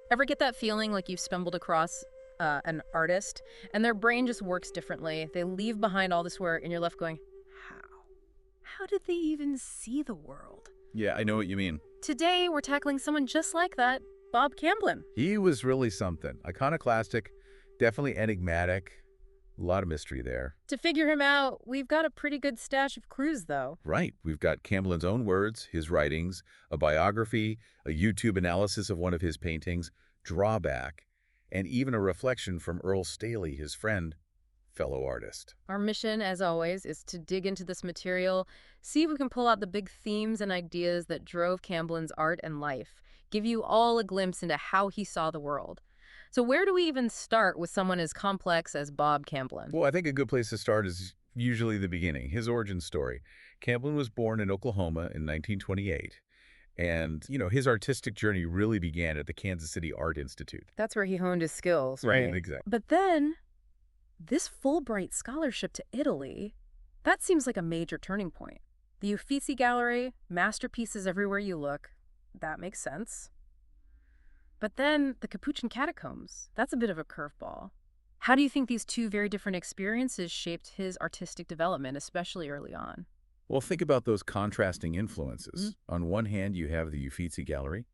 Ever get that feeling like you've stumbled across an artist and their brain just works differently? They leave behind all this work and you're left going, how? How did they even see the world? Yeah, I know what you mean. Today, we're tackling someone just like that, Bob Camblin. He was really something. Iconoclastic, definitely enigmatic. A lot of mystery there. To figure him out, we've got a pretty good stash of clues, though. Right. We've got Camblin's own words, his writings, a biography, a YouTube analysis of one of his paintings, drawback, and even a reflection from Earl Staley, his friend, fellow artist. Our mission, as always, is to dig into this material, see if we can pull out the big themes and ideas that drove Camblin's art and life, give you all a glimpse into how he saw the world. So where do we even start with someone as complex as Bob Camblin? Well, I think a good place to start is usually the beginning, his origin story. Camblin was born in Oklahoma in 1928. And, his artistic journey really began at the Kansas City Art Institute. That's where he honed his skills, right? Exactly. But then, this Fulbright scholarship to Italy, that seems like a major turning point. The Uffizi Gallery, masterpieces everywhere you look, that makes sense. But then the Capuchin Catacombs, that's a bit of a curveball. How do you think these two very different experiences shaped his artistic development, especially early on? Well, think about those contrasting influences. On one hand, you have the Uffizi Gallery,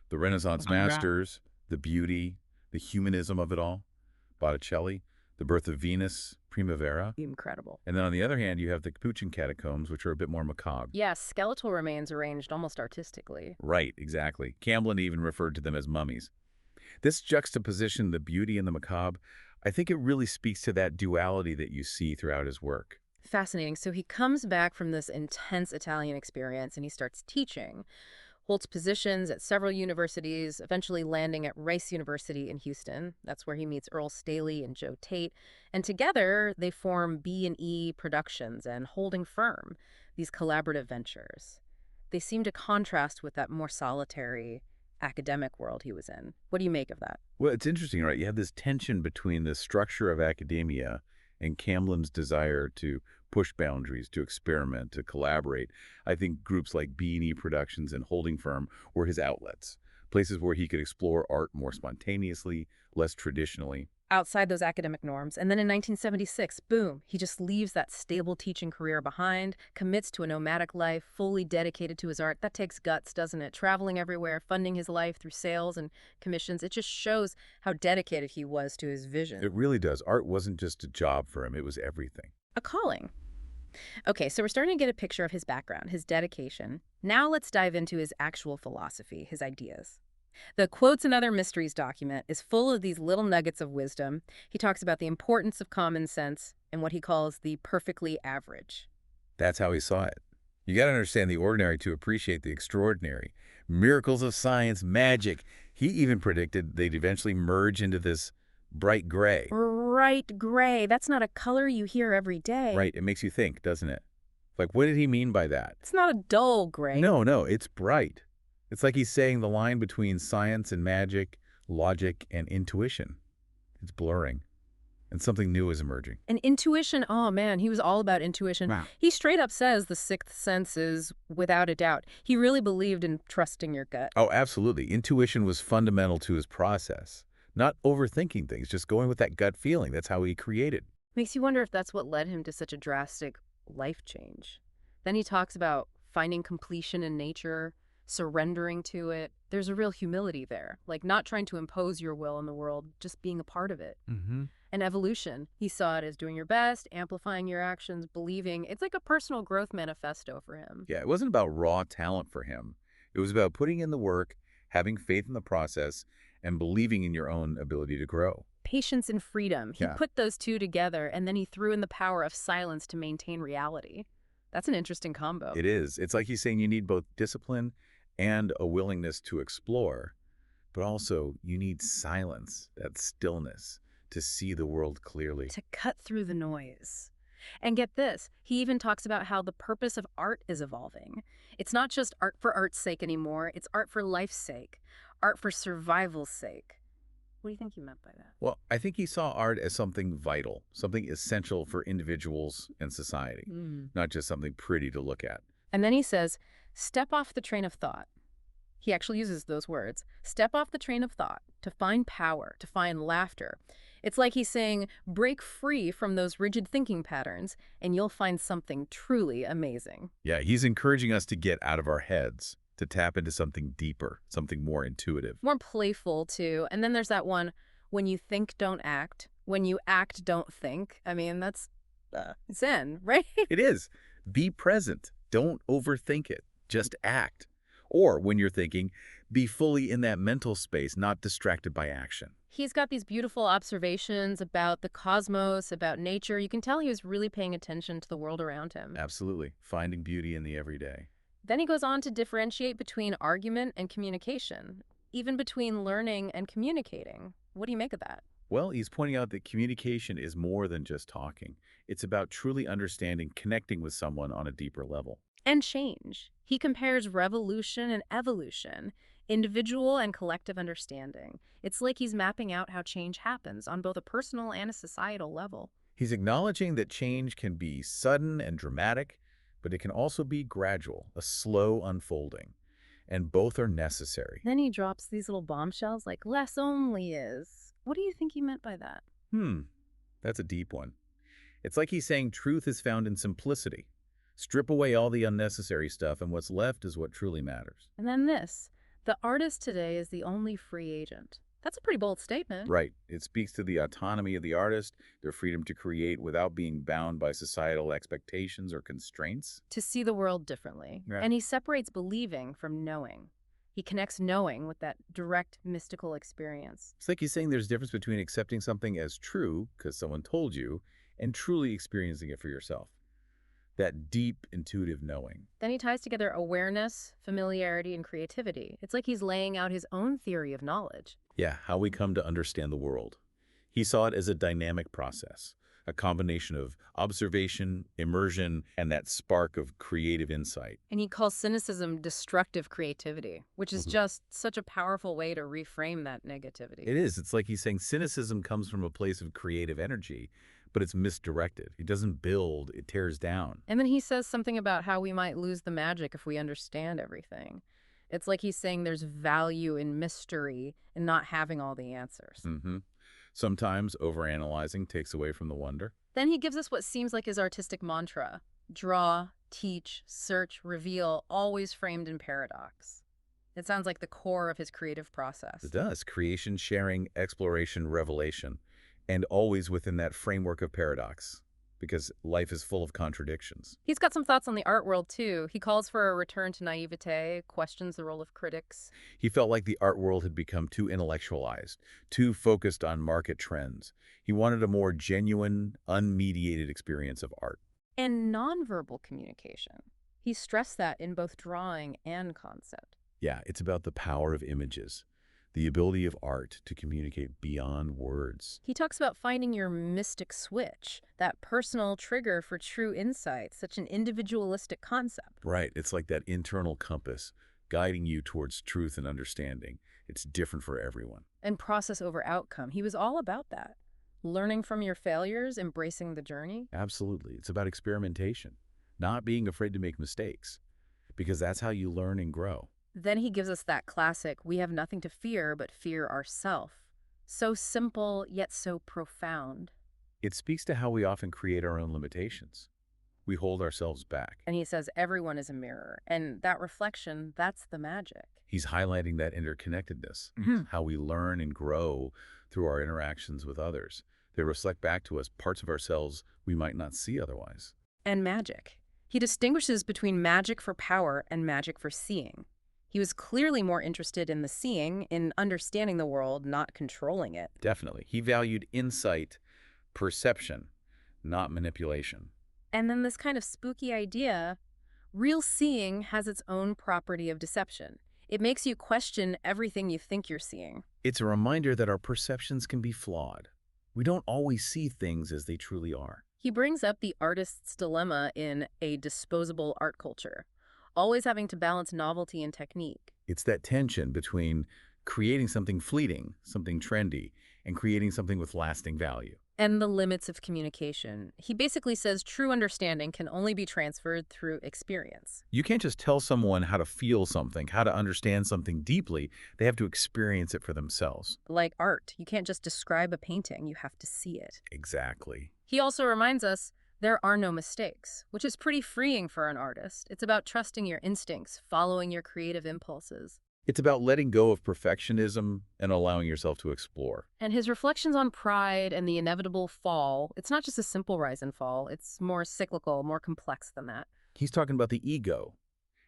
the Renaissance masters, the beauty, the humanism of it all, Botticelli, the birth of Venus, Primavera. Incredible. And then on the other hand, you have the Capuchin Catacombs, which are a bit more macabre. Yeah, skeletal remains arranged almost artistically. Right, exactly. Camblin even referred to them as mummies. This juxtaposition, the beauty and the macabre, I think it really speaks to that duality that you see throughout his work. Fascinating. So he comes back from this intense Italian experience and he starts teaching, holds positions at several universities, eventually landing at Rice University in Houston. That's where he meets Earl Staley and Joe Tate. And together they form B&E Productions and Holding Firm, these collaborative ventures. They seem to contrast with that more solitary academic world he was in. What do you make of that? Well, it's interesting, right? You have this tension between the structure of academia and Camblin's desire to push boundaries, to experiment, to collaborate. I think groups like B&E Productions and Holding Firm were his outlets, places where he could explore art more spontaneously, less traditionally. Outside those academic norms. And then in 1976, boom, he just leaves that stable teaching career behind, commits to a nomadic life, fully dedicated to his art. That takes guts, doesn't it? Traveling everywhere, funding his life through sales and commissions. It just shows how dedicated he was to his vision. It really does. Art wasn't just a job for him. It was everything. A calling. Okay, so we're starting to get a picture of his background, his dedication. Now let's dive into his actual philosophy, his ideas. The Quotes and Other Mysteries document is full of these little nuggets of wisdom. He talks about the importance of common sense and what he calls the perfectly average. That's how he saw it. You got to understand the ordinary to appreciate the extraordinary. Miracles of science, magic. He even predicted they'd eventually merge into this bright gray. Bright gray. That's not a color you hear every day. Right, it makes you think, doesn't it? Like, what did he mean by that? It's not a dull gray. No, it's bright. It's like he's saying the line between science and magic, logic and intuition. It's blurring. And something new is emerging. And intuition, oh man, he was all about intuition. Wow. He straight up says the sixth sense is without a doubt. He really believed in trusting your gut. Oh, absolutely. Intuition was fundamental to his process. Not overthinking things, just going with that gut feeling. That's how he created. Makes you wonder if that's what led him to such a drastic life change. Then he talks about finding completion in nature, surrendering to it. There's a real humility there, like not trying to impose your will on the world, just being a part of it. And evolution, he saw it as doing your best, amplifying your actions, believing. It's like a personal growth manifesto for him. Yeah, it wasn't about raw talent for him. It was about putting in the work, having faith in the process, and believing in your own ability to grow. Patience and freedom. He Yeah. put those two together, and then he threw in the power of silence to maintain reality. That's an interesting combo. It is. It's like he's saying you need both discipline and a willingness to explore, but also you need silence, that stillness, to see the world clearly. To cut through the noise. And get this, he even talks about how the purpose of art is evolving. It's not just art for art's sake anymore, it's art for life's sake, art for survival's sake. What do you think he meant by that? Well, I think he saw art as something vital, something essential for individuals and society, not just something pretty to look at. And then he says, step off the train of thought. He actually uses those words. Step off the train of thought. to find power, to find laughter. It's like he's saying, break free from those rigid thinking patterns, and you'll find something truly amazing. Yeah, he's encouraging us to get out of our heads, to tap into something deeper, something more intuitive. More playful, too. And then there's that one, when you think, don't act. When you act, don't think. I mean, that's Zen, right? It is. Be present. Don't overthink it. Just act. Or when you're thinking, be fully in that mental space, not distracted by action. He's got these beautiful observations about the cosmos, about nature. You can tell he was really paying attention to the world around him. Absolutely. Finding beauty in the everyday. Then he goes on to differentiate between argument and communication, even between learning and communicating. What do you make of that? Well, he's pointing out that communication is more than just talking. It's about truly understanding, connecting with someone on a deeper level. And change. He compares revolution and evolution, individual and collective understanding. It's like he's mapping out how change happens on both a personal and a societal level. He's acknowledging that change can be sudden and dramatic, but it can also be gradual, a slow unfolding, and both are necessary. Then he drops these little bombshells like less only is. What do you think he meant by that? That's a deep one. It's like he's saying truth is found in simplicity. Strip away all the unnecessary stuff, and what's left is what truly matters. And then this, the artist today is the only free agent. That's a pretty bold statement. Right. It speaks to the autonomy of the artist, their freedom to create without being bound by societal expectations or constraints. To see the world differently. Yeah. And he separates believing from knowing. He connects knowing with that direct mystical experience. It's like he's saying there's a difference between accepting something as true, because someone told you, and truly experiencing it for yourself. That deep, intuitive knowing. Then he ties together awareness, familiarity, and creativity. It's like he's laying out his own theory of knowledge. Yeah, how we come to understand the world. He saw it as a dynamic process, a combination of observation, immersion, and that spark of creative insight. And he calls cynicism destructive creativity, which is just such a powerful way to reframe that negativity. It is. It's like he's saying cynicism comes from a place of creative energy, but it's misdirected. It doesn't build, it tears down. And then he says something about how we might lose the magic if we understand everything. It's like he's saying there's value in mystery and not having all the answers. Sometimes overanalyzing takes away from the wonder. Then he gives us what seems like his artistic mantra: draw, teach, search, reveal, always framed in paradox. It sounds like the core of his creative process. It does. Creation, sharing, exploration, revelation, and always within that framework of paradox, because life is full of contradictions. He's got some thoughts on the art world, too. He calls for a return to naivete, questions the role of critics. He felt like the art world had become too intellectualized, too focused on market trends. He wanted a more genuine, unmediated experience of art. And nonverbal communication. He stressed that in both drawing and concept. Yeah, it's about the power of images, the ability of art to communicate beyond words. He talks about finding your mystic switch, that personal trigger for true insight, such an individualistic concept. Right, it's like that internal compass guiding you towards truth and understanding. It's different for everyone. And process over outcome. He was all about that. Learning from your failures, embracing the journey. Absolutely. It's about experimentation, not being afraid to make mistakes, because that's how you learn and grow. Then he gives us that classic, we have nothing to fear but fear ourself. So simple, yet so profound. It speaks to how we often create our own limitations. We hold ourselves back. And he says everyone is a mirror. And that reflection, that's the magic. He's highlighting that interconnectedness, how we learn and grow through our interactions with others. They reflect back to us parts of ourselves we might not see otherwise. And magic. He distinguishes between magic for power and magic for seeing. He was clearly more interested in the seeing, in understanding the world, not controlling it. Definitely. He valued insight, perception, not manipulation. And then this kind of spooky idea, real seeing has its own property of deception. It makes you question everything you think you're seeing. It's a reminder that our perceptions can be flawed. We don't always see things as they truly are. He brings up the artist's dilemma in a disposable art culture, always having to balance novelty and technique. It's that tension between creating something fleeting, something trendy, and creating something with lasting value. And the limits of communication. He basically says true understanding can only be transferred through experience. You can't just tell someone how to feel something, how to understand something deeply. They have to experience it for themselves. Like art, you can't just describe a painting, you have to see it. Exactly. He also reminds us there are no mistakes, which is pretty freeing for an artist. It's about trusting your instincts, following your creative impulses. It's about letting go of perfectionism and allowing yourself to explore. And his reflections on pride and the inevitable fall, it's not just a simple rise and fall, it's more cyclical, more complex than that. He's talking about the ego,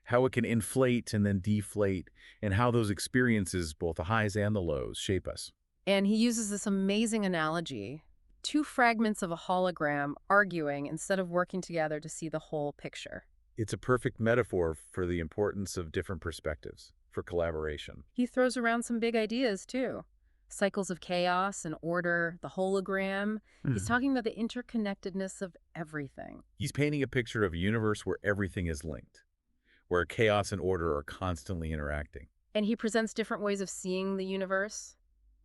how it can inflate and then deflate, and how those experiences, both the highs and the lows, shape us. And he uses this amazing analogy, two fragments of a hologram arguing instead of working together to see the whole picture. It's a perfect metaphor for the importance of different perspectives, for collaboration. He throws around some big ideas, too. Cycles of chaos and order, the hologram. He's talking about the interconnectedness of everything. He's painting a picture of a universe where everything is linked, where chaos and order are constantly interacting. And he presents different ways of seeing the universe,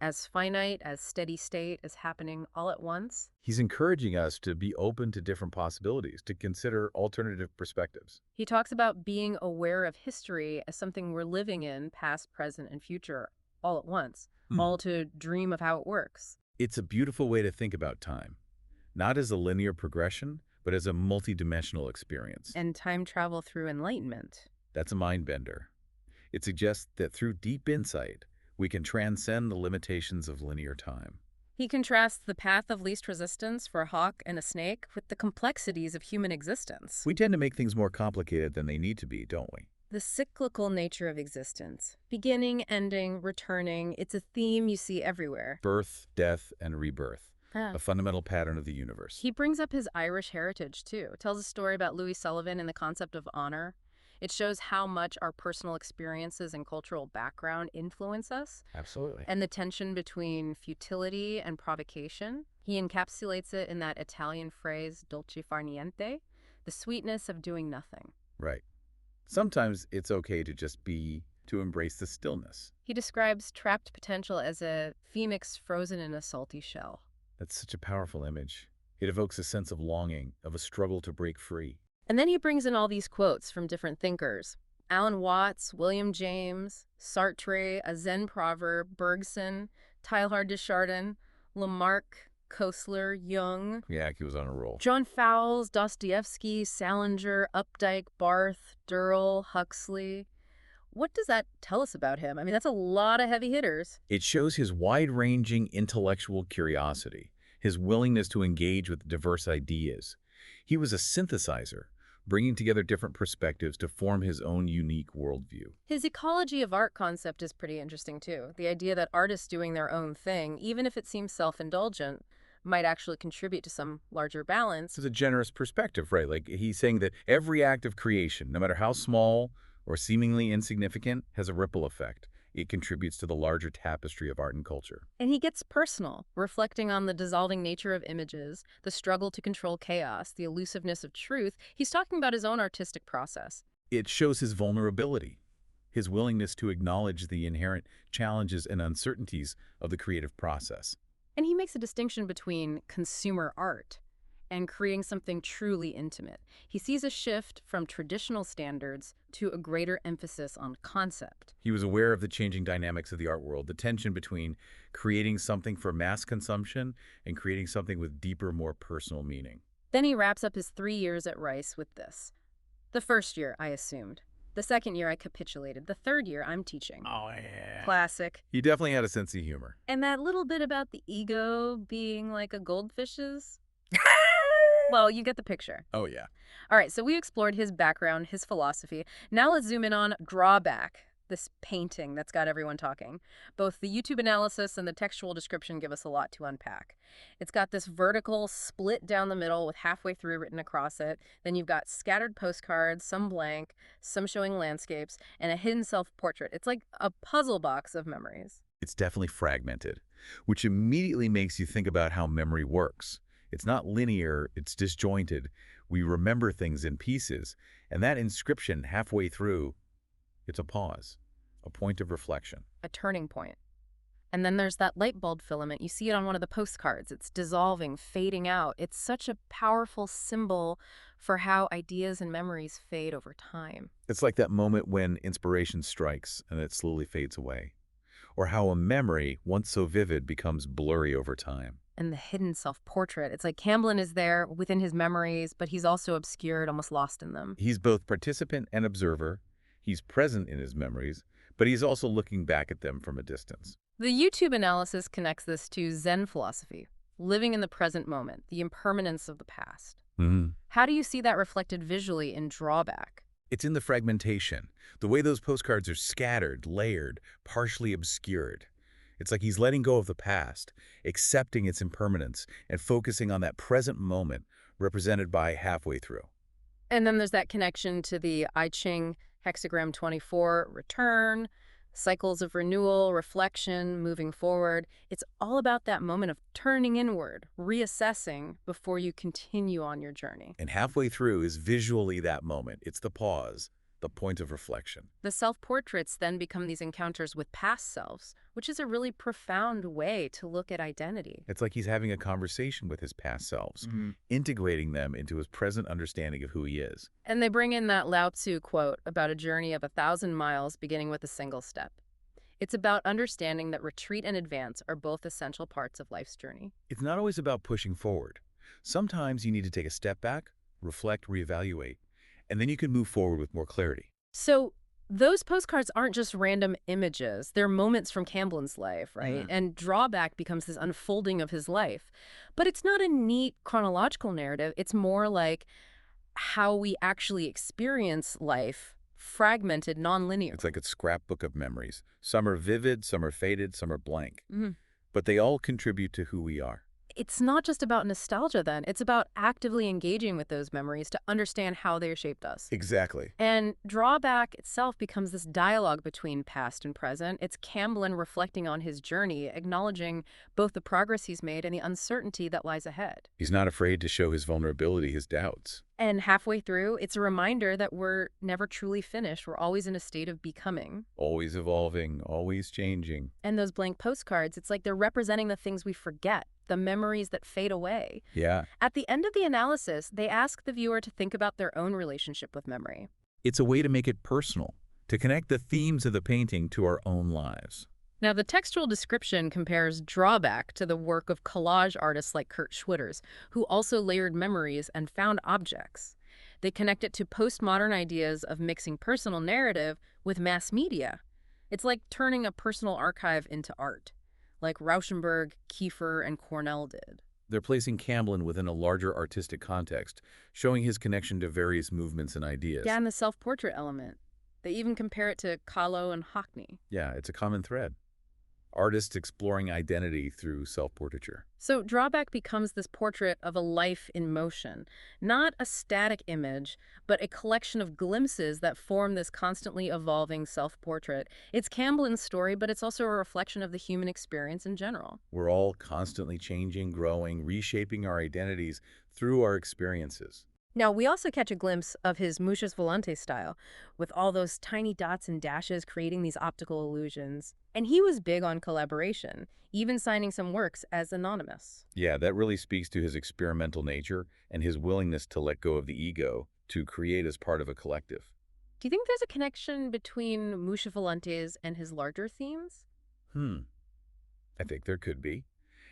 as finite, as steady state, as happening all at once. He's encouraging us to be open to different possibilities, to consider alternative perspectives. He talks about being aware of history as something we're living in, past, present, and future, all at once, all to dream of how it works. It's a beautiful way to think about time, not as a linear progression, but as a multidimensional experience. And time travel through enlightenment. That's a mind bender. It suggests that through deep insight, we can transcend the limitations of linear time. He contrasts the path of least resistance for a hawk and a snake with the complexities of human existence. We tend to make things more complicated than they need to be, don't we? The cyclical nature of existence. Beginning, ending, returning. It's a theme you see everywhere. Birth, death, and rebirth. Ah. A fundamental pattern of the universe. He brings up his Irish heritage, too. Tells a story about Louis Sullivan and the concept of honor. It shows how much our personal experiences and cultural background influence us. Absolutely. And the tension between futility and provocation. He encapsulates it in that Italian phrase, dolce far niente, the sweetness of doing nothing. Right. Sometimes it's okay to just be, to embrace the stillness. He describes trapped potential as a phoenix frozen in a salty shell. That's such a powerful image. It evokes a sense of longing, of a struggle to break free. And then he brings in all these quotes from different thinkers. Alan Watts, William James, Sartre, a Zen proverb, Bergson, Teilhard de Chardin, Lamarck, Koestler, Jung, Yeah, he was on a roll. John Fowles, Dostoevsky, Salinger, Updike, Barth, Durrell, Huxley. What does that tell us about him? I mean, that's a lot of heavy hitters. It shows his wide-ranging intellectual curiosity, his willingness to engage with diverse ideas. He was a synthesizer, bringing together different perspectives to form his own unique worldview. His ecology of art concept is pretty interesting, too. The idea that artists doing their own thing, even if it seems self-indulgent, might actually contribute to some larger balance. This is a generous perspective, right? Like he's saying that every act of creation, no matter how small or seemingly insignificant, has a ripple effect. It contributes to the larger tapestry of art and culture. And he gets personal, reflecting on the dissolving nature of images, the struggle to control chaos, the elusiveness of truth. He's talking about his own artistic process. It shows his vulnerability, his willingness to acknowledge the inherent challenges and uncertainties of the creative process. And he makes a distinction between consumer art and creating something truly intimate. He sees a shift from traditional standards to a greater emphasis on concept. He was aware of the changing dynamics of the art world, the tension between creating something for mass consumption and creating something with deeper, more personal meaning. Then he wraps up his 3 years at Rice with this. The first year, I assumed. The second year, I capitulated. The third year, I'm teaching. Oh, yeah. Classic. He definitely had a sense of humor. And that little bit about the ego being like a goldfish's? Well, you get the picture. Oh, yeah. All right, so we explored his background, his philosophy. Now let's zoom in on Drawback, this painting that's got everyone talking. Both the YouTube analysis and the textual description give us a lot to unpack. It's got this vertical split down the middle with halfway through written across it. Then you've got scattered postcards, some blank, some showing landscapes, and a hidden self-portrait. It's like a puzzle box of memories. It's definitely fragmented, which immediately makes you think about how memory works. It's not linear, it's disjointed. We remember things in pieces, and that inscription halfway through, it's a pause, a point of reflection. A turning point. And then there's that light bulb filament. You see it on one of the postcards. It's dissolving, fading out. It's such a powerful symbol for how ideas and memories fade over time. It's like that moment when inspiration strikes and it slowly fades away. Or how a memory, once so vivid, becomes blurry over time. And the hidden self-portrait. It's like Camblin is there within his memories, but he's also obscured, almost lost in them. He's both participant and observer. He's present in his memories, but he's also looking back at them from a distance. The YouTube analysis connects this to Zen philosophy, living in the present moment, the impermanence of the past. Mhm. How do you see that reflected visually in Drawback? It's in the fragmentation, the way those postcards are scattered, layered, partially obscured. It's like he's letting go of the past, accepting its impermanence, and focusing on that present moment represented by halfway through. And then there's that connection to the I Ching hexagram 24, return, cycles of renewal, reflection, moving forward. It's all about that moment of turning inward, reassessing before you continue on your journey. And halfway through is visually that moment. It's the pause, the point of reflection. The self-portraits then become these encounters with past selves, which is a really profound way to look at identity. It's like he's having a conversation with his past selves, integrating them into his present understanding of who he is. And they bring in that Lao Tzu quote about a journey of 1,000 miles beginning with a single step. It's about understanding that retreat and advance are both essential parts of life's journey. It's not always about pushing forward. Sometimes you need to take a step back, reflect, reevaluate, and then you can move forward with more clarity. So those postcards aren't just random images. They're moments from Camblin's life, right? And Drawback becomes this unfolding of his life. But it's not a neat chronological narrative. It's more like how we actually experience life, fragmented, nonlinear. It's like a scrapbook of memories. Some are vivid, some are faded, some are blank. Mhm. But they all contribute to who we are. It's not just about nostalgia then. It's about actively engaging with those memories to understand how they shaped us. Exactly. And Drawback itself becomes this dialogue between past and present. It's Camblin reflecting on his journey, acknowledging both the progress he's made and the uncertainty that lies ahead. He's not afraid to show his vulnerability, his doubts. And halfway through, it's a reminder that we're never truly finished. We're always in a state of becoming. Always evolving, always changing. And those blank postcards, it's like they're representing the things we forget, the memories that fade away. Yeah. At the end of the analysis, they ask the viewer to think about their own relationship with memory. It's a way to make it personal, to connect the themes of the painting to our own lives. Now, the textual description compares Drawback to the work of collage artists like Kurt Schwitters, who also layered memories and found objects. They connect it to postmodern ideas of mixing personal narrative with mass media. It's like turning a personal archive into art, like Rauschenberg, Kiefer, and Cornell did. They're placing Camblin within a larger artistic context, showing his connection to various movements and ideas. Yeah, and the self-portrait element. They even compare it to Kahlo and Hockney. Yeah, it's a common thread. Artists exploring identity through self-portraiture. So Drawback becomes this portrait of a life in motion, not a static image, but a collection of glimpses that form this constantly evolving self-portrait. It's Camblin's story, but it's also a reflection of the human experience in general. We're all constantly changing, growing, reshaping our identities through our experiences. Now, we also catch a glimpse of his Muchas Volante style, with all those tiny dots and dashes creating these optical illusions. And he was big on collaboration, even signing some works as anonymous. Yeah, that really speaks to his experimental nature and his willingness to let go of the ego to create as part of a collective. Do you think there's a connection between Mucha Volantes and his larger themes? I think there could be.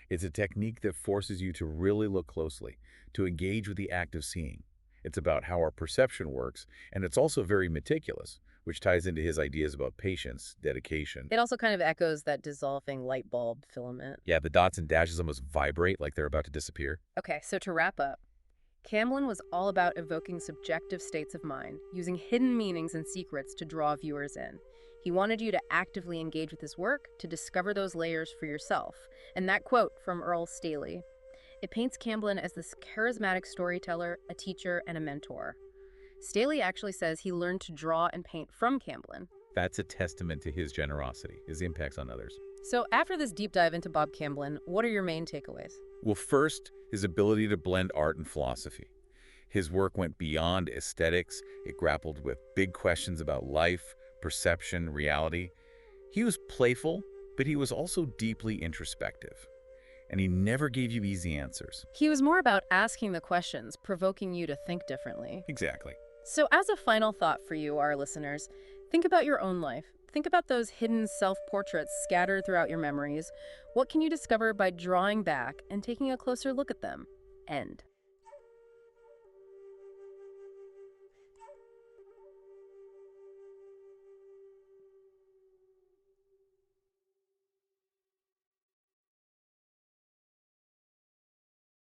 It's a technique that forces you to really look closely, to engage with the act of seeing. It's about how our perception works, and it's also very meticulous, which ties into his ideas about patience, dedication. It also kind of echoes that dissolving light bulb filament. Yeah, the dots and dashes almost vibrate like they're about to disappear. Okay, so to wrap up, Camblin was all about evoking subjective states of mind, using hidden meanings and secrets to draw viewers in. He wanted you to actively engage with his work, to discover those layers for yourself. And that quote from Earl Staley, it paints Camblin as this charismatic storyteller, a teacher, and a mentor. Staley actually says he learned to draw and paint from Camblin. That's a testament to his generosity, his impacts on others. So after this deep dive into Bob Camblin, what are your main takeaways? Well, first, his ability to blend art and philosophy. His work went beyond aesthetics. It grappled with big questions about life, perception, reality. He was playful, But he was also deeply introspective, and he never gave you easy answers. He was more about asking the questions, provoking you to think differently. Exactly. So, as a final thought for you, our listeners, think about your own life. Think about those hidden self portraits scattered throughout your memories. What can you discover by drawing back and taking a closer look at them? End.